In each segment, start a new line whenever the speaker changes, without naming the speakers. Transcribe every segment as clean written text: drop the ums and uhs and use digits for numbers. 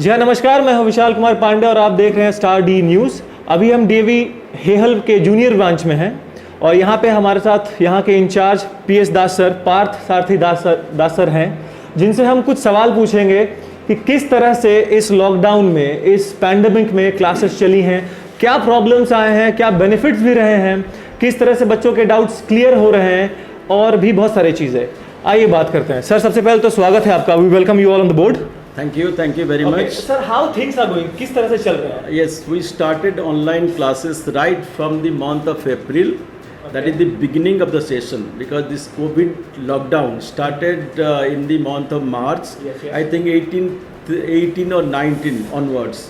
जी हाँ, नमस्कार। मैं हूं विशाल कुमार पांडे और आप देख रहे हैं स्टार डी न्यूज़। अभी हम डीवी हेहल के जूनियर ब्रांच में हैं और यहाँ पे हमारे साथ यहाँ के इंचार्ज पीएस दास सर, पार्थ सारथी दास सर हैं, जिनसे हम कुछ सवाल पूछेंगे कि किस तरह से इस लॉकडाउन में, इस पैंडेमिक में क्लासेस चली हैं, क्या प्रॉब्लम्स आए हैं, क्या बेनिफिट्स भी रहे हैं, किस तरह से बच्चों के डाउट्स क्लियर हो रहे हैं और भी बहुत सारी चीज़ें। आइए बात करते हैं। सर, सबसे पहले तो स्वागत है आपका। We welcome you all on the board.
Thank you very much.
Sir, how things are going? किस तरह से चल रहे हैं?
Yes, we started online classes right from the month of April. That is the beginning of the session, because this COVID lockdown started in the month of March.
Yes.
I think 18 or 19 onwards.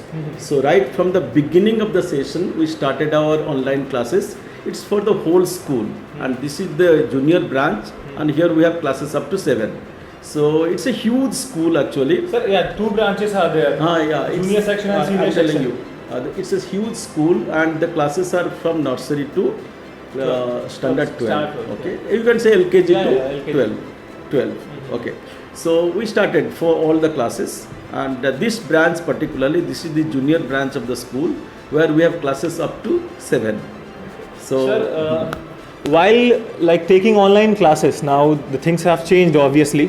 So right from the beginning of the session, we started our online classes. It's for the whole school, and this is the junior branch, and here we have classes up to 7. So it's a huge school actually.
Sir, yeah, two branches are there.
Yeah.
Junior section and senior
I'm telling
section.
you, it's a huge school, and the classes are from nursery to standard 12. Okay, you can say LKG to
LKG.
12. Okay, so we started for all the classes, and this branch particularly, this is the junior branch of the school where we have classes up to 7. So.
Sir, while like taking online classes, now the things have changed obviously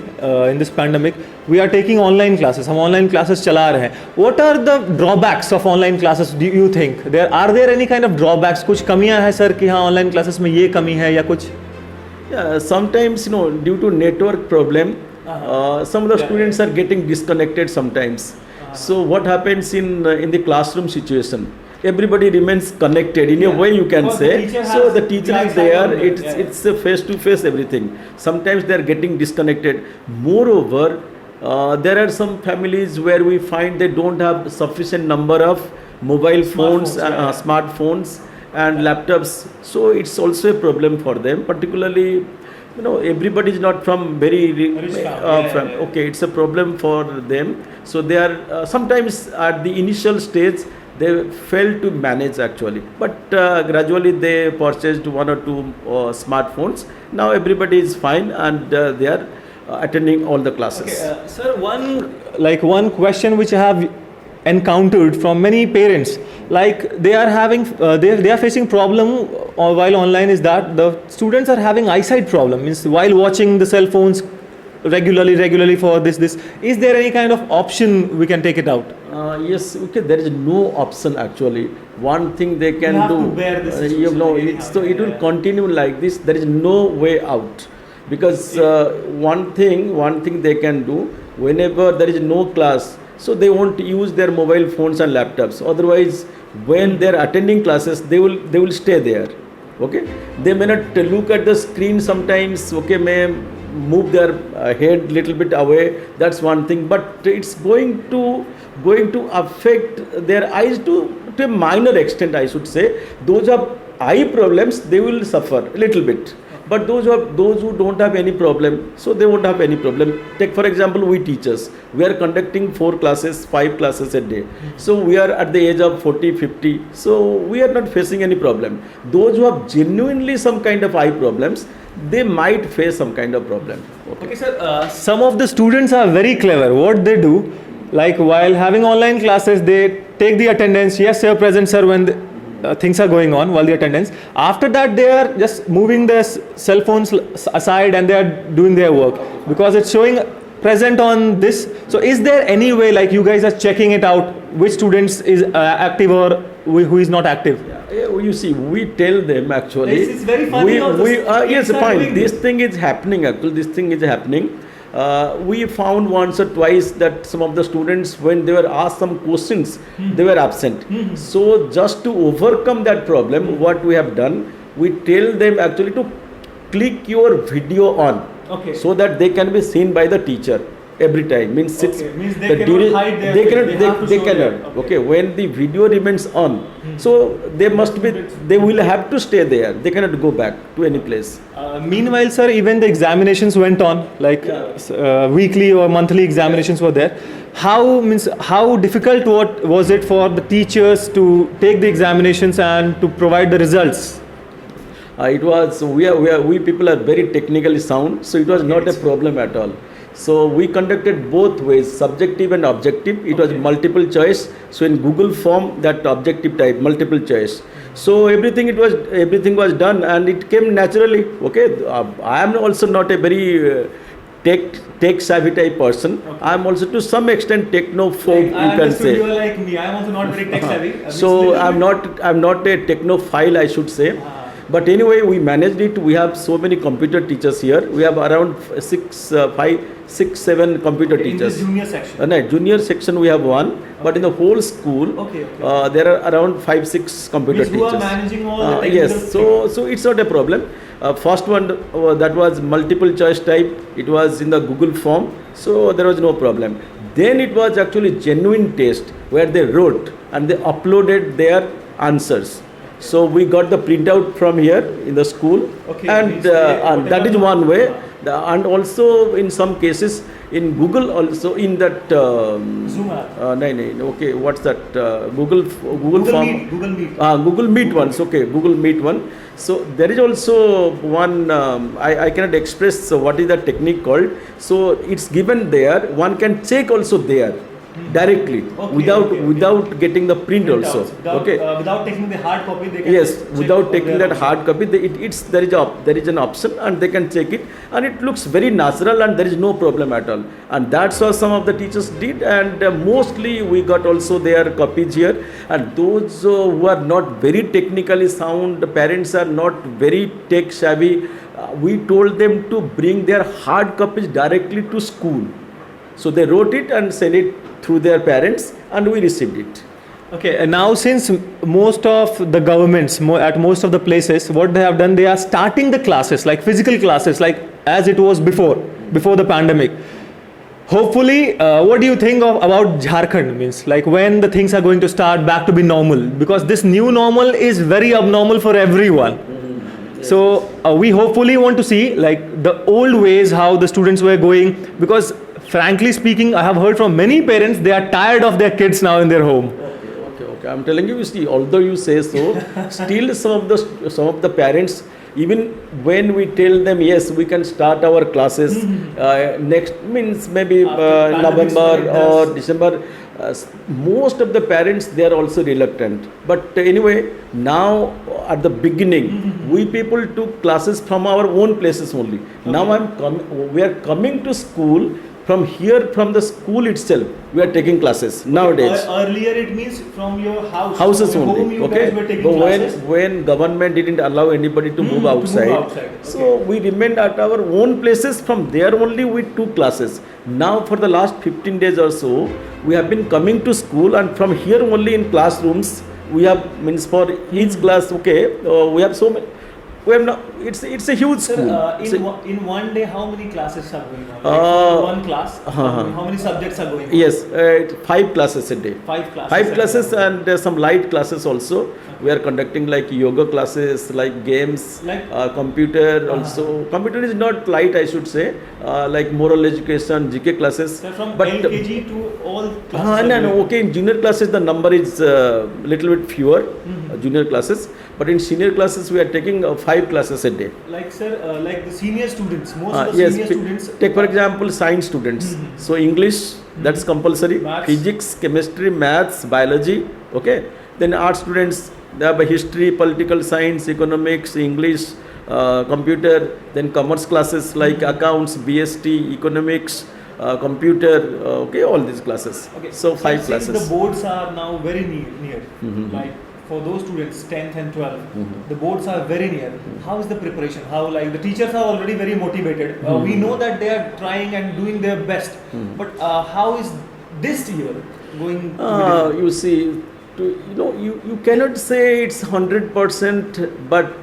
in this pandemic. We are taking online classes. हम online classes चला रहे हैं. What are the drawbacks of online classes? Do you think are there any kind of drawbacks? कुछ कमियां हैं sir कि हाँ online classes में ये कमी है या कुछ?
Yeah, sometimes due to network problem, some of the students are getting disconnected sometimes. So what happens in the classroom situation? Everybody remains connected in a way, you can say. So the teacher is there. It's a face-to-face everything. Sometimes they are getting disconnected. Moreover, there are some families where we find they don't have sufficient number of mobile phones, smartphones and laptops. So it's also a problem for them. Particularly, everybody is not from very okay. It's a problem for them. So they are sometimes at the initial stage. They failed to manage actually, but gradually they purchased 1 or 2 smartphones. Now everybody is fine, and they are attending all the classes.
Okay, sir, one question which I have encountered from many parents, like they are having they are facing problem while online, is that the students are having eyesight problem, means while watching the cell phones regularly for this. Is there any kind of option we can take it out?
Yes, okay, there is no option actually. One thing they can do,
to bear this situation.
so it will continue like this. There is no way out, because one thing they can do, whenever there is no class, so they won't use their mobile phones and laptops. Otherwise, when they are attending classes, they will stay there. Okay, they may not look at the screen sometimes. Okay, may move their head little bit away. That's one thing, but it's going to affect their eyes to a minor extent, I should say. Those who have eye problems, they will suffer a little bit, but those who don't have any problem, so they won't have any problem. Take for example, we teachers, we are conducting 4 classes, 5 classes a day. So we are at the age of 40-50, so we are not facing any problem. Those who have genuinely some kind of eye problems, they might face some kind of problem.
Okay, sir, some of the students are very clever. What they do, like while having online classes, they take the attendance. Yes, sir, present sir, when things are going on while the attendance. After that, they are just moving their cell phones aside and they are doing their work because it's showing present on this. So is there any way, like you guys are checking it out, which students is active or who is not active?
You see, we tell them actually.
This is very funny.
Yes, fine. This thing is happening actually. This thing is happening. We found once or twice that some of the students, when they were asked some questions, they were absent. So just to overcome that problem, what we have done, we tell them actually to click your video on, so that they can be seen by the teacher every time. Means
they cannot hide their face.
They cannot. Okay, when the video remains on, so they will have to stay there. They cannot go back to any place.
Meanwhile, sir, even the examinations went on, like weekly or monthly examinations were there. How difficult was it for the teachers to take the examinations and to provide the results?
It was we people are very technically sound, so it was not a problem at all. So we conducted both ways, subjective and objective. It was
Okay.
multiple choice. So in Google form, that objective type, multiple choice. So everything was done, and it came naturally. Okay, I am also not a very tech savvy type person.
Okay.
I am also to some extent technophobe,
Like, I
you can
understood
say.
you are like me. I am also not very tech savvy.
So I'm not a technophile, I should say. But anyway, we managed it. We have so many computer teachers here. We have around 7 computer
in
teachers.
this junior section.
No, junior section we have one, but in the whole school,
Okay.
there are around 5-6 computer
Means who are
teachers.
managing all the
Yes,
technical
so it's not a problem. First one that was multiple choice type. It was in the Google form, so there was no problem. Then it was actually genuine test where they wrote and they uploaded their answers. So we got the printout from here in the school,
Okay,
and
means they-
and that is one way. And also in some cases in Google also in that
Zoom app.
no, okay, what's that Google form.
Meet. Google Meet.
Google Meet ones, okay, Google Meet one. So there is also one, I cannot express what is the technique called. So it's given there, one can check also there directly
Okay, okay.
without getting the print
Printouts.
also.
Without,
Okay.
Without taking the hard copy, they can
Yes,
just check
without
over
taking
there
that
also.
hard copy, there is an option and they can check it, and it looks very natural and there is no problem at all. And that's what some of the teachers did, and mostly we got also their copies here. And those who are not very technically sound, the parents are not very tech savvy, we told them to bring their hard copies directly to school. So they wrote it and sent it through their parents, and we received it.
Okay, and now since most of the governments, at most of the places, what they have done, they are starting the classes, like physical classes, like as it was before the pandemic. Hopefully, what do you think about Jharkhand? Means like when the things are going to start back to be normal? Because this new normal is very abnormal for everyone. So we hopefully want to see like the old ways how the students were going, because frankly speaking, I have heard from many parents they are tired of their kids now in their home.
Okay. I'm telling you, see, although you say so, still some of the parents, even when we tell them yes, we can start our classes next, means maybe
After
November
pandemic
or
does.
December, most of the parents they are also reluctant. But anyway, now at the beginning, we people took classes from our own places only. Now we are coming to school from here, from the school itself. We are taking classes nowadays.
Earlier it means from your house.
Houses
from your
only,
home you
okay.
guys were taking
But
classes.
when government didn't allow anybody to move outside,
outside,
so
okay.
we remained at our own places. From there only we took classes. Now for the last 15 days or so, we have been coming to school, and from here only in classrooms we have, means for each class, okay, we have so many. We have now, it's a huge
Sir,
school.
in one day, how many classes are going on?
Uh,
one class, how many subjects are going on?
Yes, 5 classes a day.
5 classes.
5 classes and some light classes also. We are conducting like yoga classes, like games,
Like-
computer also. Computer is not light, I should say. Like moral education, GK classes.
So from
But
LKG to all classes. are
no,
going.
okay. In junior classes, the number is little bit fewer. Junior classes, but in senior classes, we are taking 5 classes a day.
Like sir, like the senior students, most of the
Yes,
senior students.
take for example science students. So English, that's compulsory.
Maths.
Physics, chemistry, maths, biology. Okay. Then art students, they have a history, political science, economics, English, computer. Then commerce classes like accounts, BST, economics, computer. Okay, all these classes.
Okay.
So 5
since
classes.
the boards are now very near. Like for those students 10th and 12th, the boards are very near. How is the preparation? How, like, the teachers are already very motivated. We know that they are trying and doing their best, but how is this year going to be different?
You see, you cannot say it's 100%, but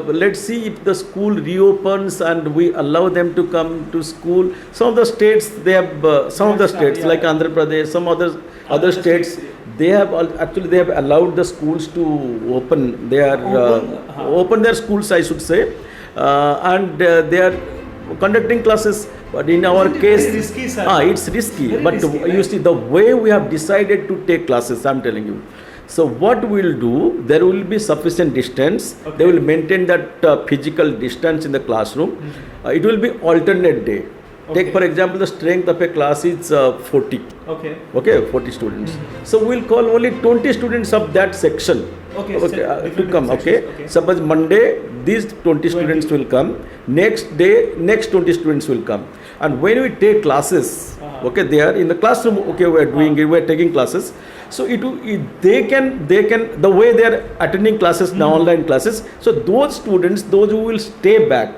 let's see if the school reopens and we allow them to come to school. Some of the states, they have some of the states
Yeah.
like Andhra Pradesh, some other
Other
states,
states,
they have they have allowed the schools to open their open their schools, I should say, and they are conducting classes. But in our
Isn't it
case,
very risky, sir?
it's risky.
Very
But
risky,
you
right?
see, the way we have decided to take classes, I'm telling you. So what we'll do, there will be sufficient distance.
Okay.
They will maintain that physical distance in the classroom. It will be alternate day. Take for example, the strength of a class is 40.
Okay.
Okay, 40 students. So we'll call only 20 students of that section.
Okay,
to
different
come. Okay.
sections, okay.
Suppose Monday, these 20 students will come. Next day, next 20 students will come. And when we take classes, okay, they are in the classroom. Okay, we are doing it. We are taking classes. So they can the way they are attending classes now, online classes. So those students, those who will stay back,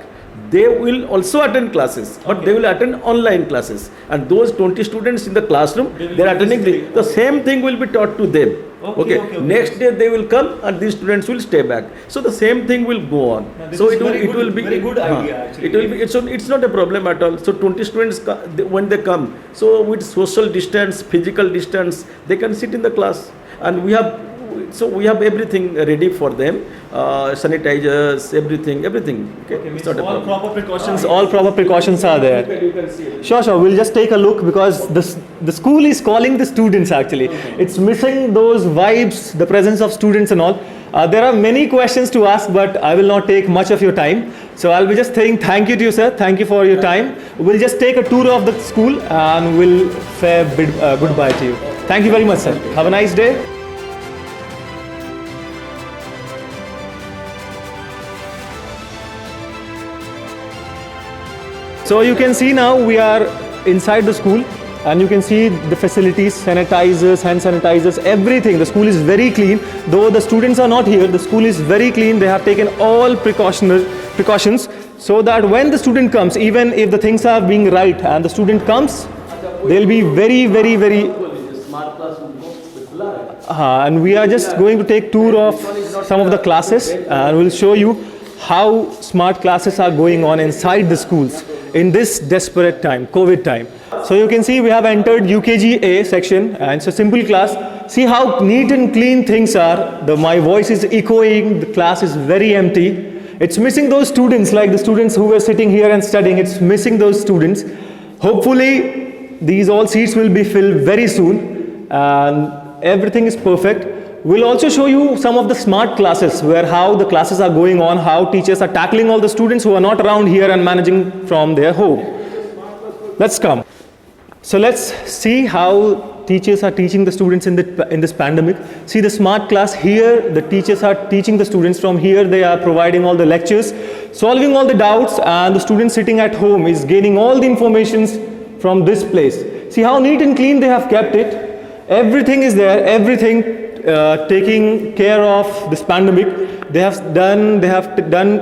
they will also attend classes, but they will attend online classes. And those 20 students in the classroom, they are attending the same thing will be taught to them. Okay. Next day they will come and these students will stay back. So the same thing will go on. So it will be
very good idea actually.
It will be it's not a problem at all. So 20 students when they come, so with social distance, physical distance, they can sit in the class, and we have everything ready for them, sanitizers, everything. Okay, it's not a
All
problem.
proper precautions. All proper precautions are there.
You can see it.
Sure. We'll just take a look because the school is calling the students actually. It's missing those vibes, the presence of students and all. There are many questions to ask, but I will not take much of your time. So I'll be just saying thank you to you, sir. Thank you for your time. We'll just take a tour of the school and we'll say goodbye to you. Thank you very much, sir. Have a nice day. So you can see now we are inside the school and you can see the facilities, sanitizers, hand sanitizers, everything. The school is very clean. Though the students are not here, the school is very clean. They have taken all precautions so that when the student comes, even if the things are being right and the student comes, they'll be very, very, very... and we are just going to take tour of some of the classes and we'll show you how smart classes are going on inside the schools in this desperate time, COVID time. So you can see we have entered UKG A section and it's a simple class. See how neat and clean things are. My voice is echoing, the class is very empty. It's missing those students, like the students who were sitting here and studying, it's missing those students. Hopefully these all seats will be filled very soon and everything is perfect. We'll also show you some of the smart classes where how the classes are going on, how teachers are tackling all the students who are not around here and managing from their home. Let's come. So let's see how teachers are teaching the students in this pandemic. See the smart class here, the teachers are teaching the students. From here they are providing all the lectures, solving all the doubts, and the student sitting at home is gaining all the informations from this place. See how neat and clean they have kept it. Everything is there, everything taking care of this pandemic. They have done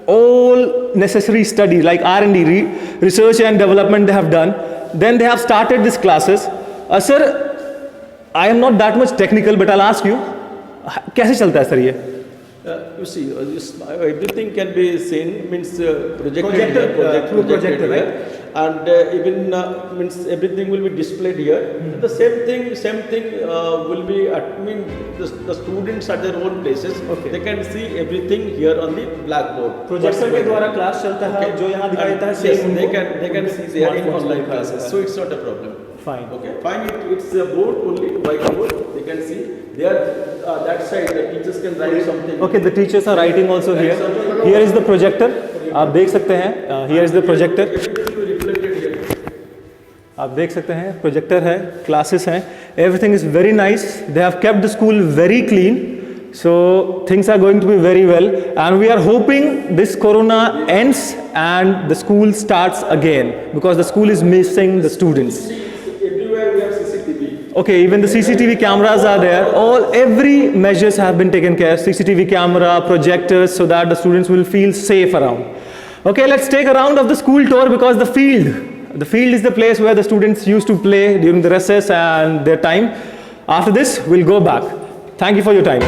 all necessary study like R&D, research and development they have done. Then they have started these classes. Sir, I am not that much technical, but I'll ask you, कैसे चलता है sir ये?
You see, everything can be seen, means projected
projector,
here,
right?
and even means everything will be displayed here. The same thing will be. The students at their own places.
Okay.
They can see everything here on the blackboard.
Projector के द्वारा class चलता है, जो यहाँ दिखाई देता है,
Yes, they can see there in online classes. So it's not a problem.
Fine.
Okay, fine. It's a board only, whiteboard. They can see there. That side, the teachers can write something.
Okay, the teachers are writing also here. Here is the projector. आप देख सकते हैं. Here is the projector.
Everything will be reflected here.
आप देख सकते हैं projector है, classes हैं, everything is very nice. They have kept the school very clean, so things are going to be very well and we are hoping this corona ends and the school starts again because the school is missing the students.
Everywhere we have CCTV.
Okay, even the CCTV cameras are there. Every measures have been taken care. CCTV camera, projectors, so that the students will feel safe around. Okay, let's take a round of the school tour because the field is the place where the students used to play during the recess and their time. After this, we'll go back. Thank you for your time.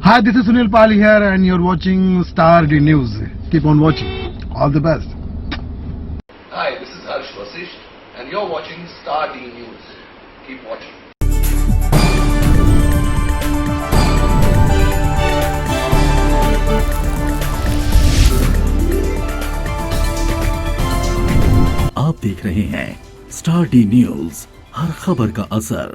Hi, this is Sunil Pal here and you're watching Star D News. Keep on watching. All the best.
Hi, this is Harsh Vasisht and you're watching Star D News. Keep watching.
आप देख रहे हैं star D news, हर खबर का असर।